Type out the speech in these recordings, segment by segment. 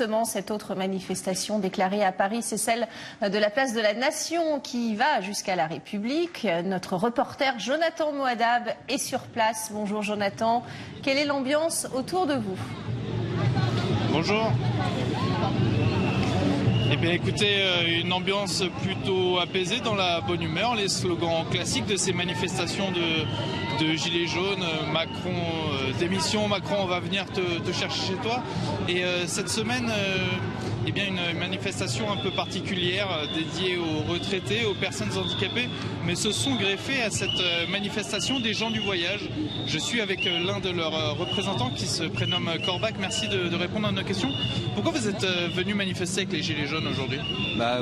justement, cette autre manifestation déclarée à Paris, c'est celle de la place de la Nation qui va jusqu'à la République. Notre reporter Jonathan Moadab est sur place. Bonjour Jonathan, quelle est l'ambiance autour de vous? Bonjour. Eh bien écoutez, une ambiance plutôt apaisée, dans la bonne humeur, les slogans classiques de ces manifestations de Gilets jaunes, Macron démission, Macron on va venir te chercher chez toi. Et cette semaine, eh bien une manifestation un peu particulière dédiée aux retraités, aux personnes handicapées, mais se sont greffés à cette manifestation des gens du voyage. Je suis avec l'un de leurs représentants qui se prénomme Corbac. Merci de répondre à nos questions. Pourquoi vous êtes venu manifester avec les Gilets jaunes aujourd'hui?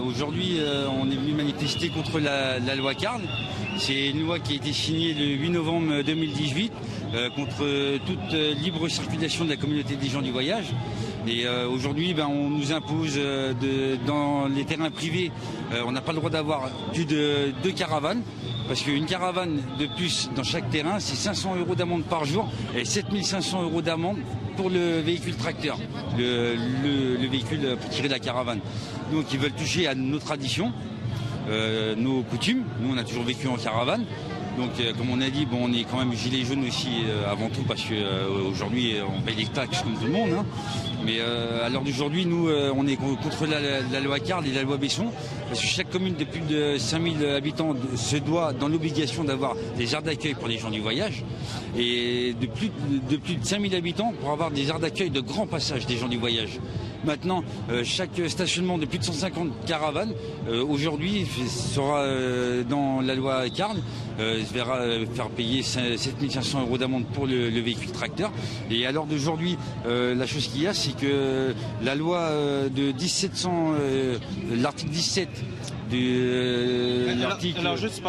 Aujourd'hui, on est venu manifester contre la loi Carle. C'est une loi qui a été signée le 8 novembre 2018 contre toute libre circulation de la communauté des gens du voyage. Et aujourd'hui, on nous impose dans les terrains privés, on n'a pas le droit d'avoir plus de 2 caravanes. Parce qu'une caravane de plus dans chaque terrain, c'est 500 € d'amende par jour et 7500 € d'amende pour le véhicule tracteur, le véhicule pour tirer la caravane. Donc ils veulent toucher à nos traditions, nos coutumes. Nous on a toujours vécu en caravane. Donc comme on a dit, on est quand même gilets jaunes aussi avant tout parce qu'aujourd'hui on paye des taxes comme tout le monde. Mais à l'heure d'aujourd'hui, nous on est contre la loi Carle et la loi Besson. Parce que chaque commune de plus de 5000 habitants se doit dans l'obligation d'avoir des aires d'accueil pour les gens du voyage. Et de plus de 5000 habitants pour avoir des aires d'accueil de grand passage des gens du voyage. Maintenant, chaque stationnement de plus de 150 caravanes, aujourd'hui, sera dans la loi Carle, se verra faire payer 7500 € d'amende pour le véhicule tracteur. Et à l'heure d'aujourd'hui, la chose qu'il y a, c'est que la loi de 1700, l'article 17 de l'article... Alors juste,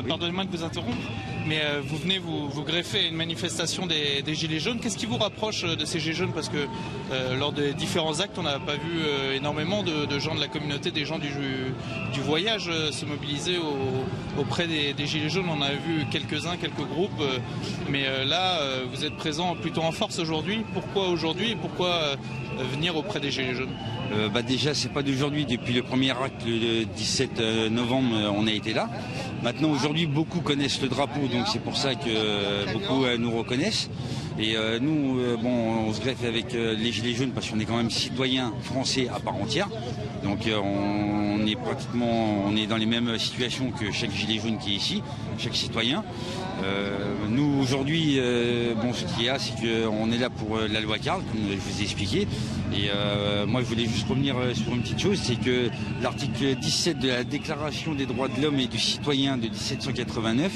pardonnez-moi de vous interrompre, mais vous venez vous greffer à une manifestation des Gilets jaunes. Qu'est-ce qui vous rapproche de ces Gilets jaunes? Parce que lors des différents actes, on n'a pas vu énormément de gens de la communauté, des gens du voyage se mobiliser auprès des Gilets jaunes. On a vu quelques-uns, quelques groupes, mais là, vous êtes présents plutôt en force aujourd'hui. Pourquoi aujourd'hui et pourquoi venir auprès des Gilets jaunes? Déjà, c'est pas d'aujourd'hui. Depuis le premier acte, le 17 novembre, on a été là. Maintenant, aujourd'hui, beaucoup connaissent le drapeau, donc c'est pour ça que beaucoup nous reconnaissent. Et nous, on se greffe avec les Gilets jaunes parce qu'on est quand même citoyens français à part entière. Donc on est dans les mêmes situations que chaque Gilet jaune qui est ici, chaque citoyen. Nous aujourd'hui, ce qu'il y a, c'est qu'on est là pour la loi Carle, comme je vous ai expliqué. Et moi, je voulais juste revenir sur une petite chose, c'est que l'article 17 de la Déclaration des droits de l'homme et du citoyen de 1789,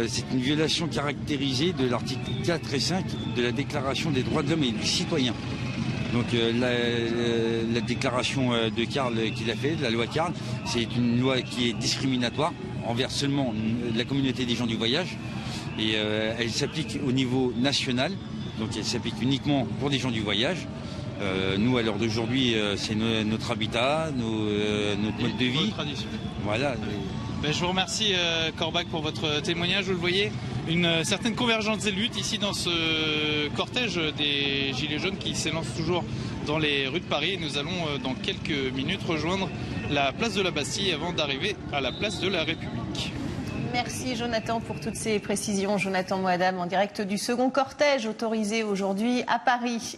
c'est une violation caractérisée de l'article 4 et 5 de la Déclaration des droits de l'homme et du citoyen. Donc la déclaration de Carle qu'il a fait, la loi Carle, c'est une loi qui est discriminatoire envers seulement la communauté des gens du voyage. Et elle s'applique au niveau national, donc elle s'applique uniquement pour des gens du voyage. Nous, à l'heure d'aujourd'hui, c'est notre habitat, notre mode de vie. Voilà. Je vous remercie Corbac pour votre témoignage. Vous le voyez, une certaine convergence des luttes ici dans ce cortège des Gilets jaunes qui s'élance toujours dans les rues de Paris. Nous allons dans quelques minutes rejoindre la place de la Bastille avant d'arriver à la place de la République. Merci Jonathan pour toutes ces précisions. Jonathan Moadab en direct du second cortège autorisé aujourd'hui à Paris.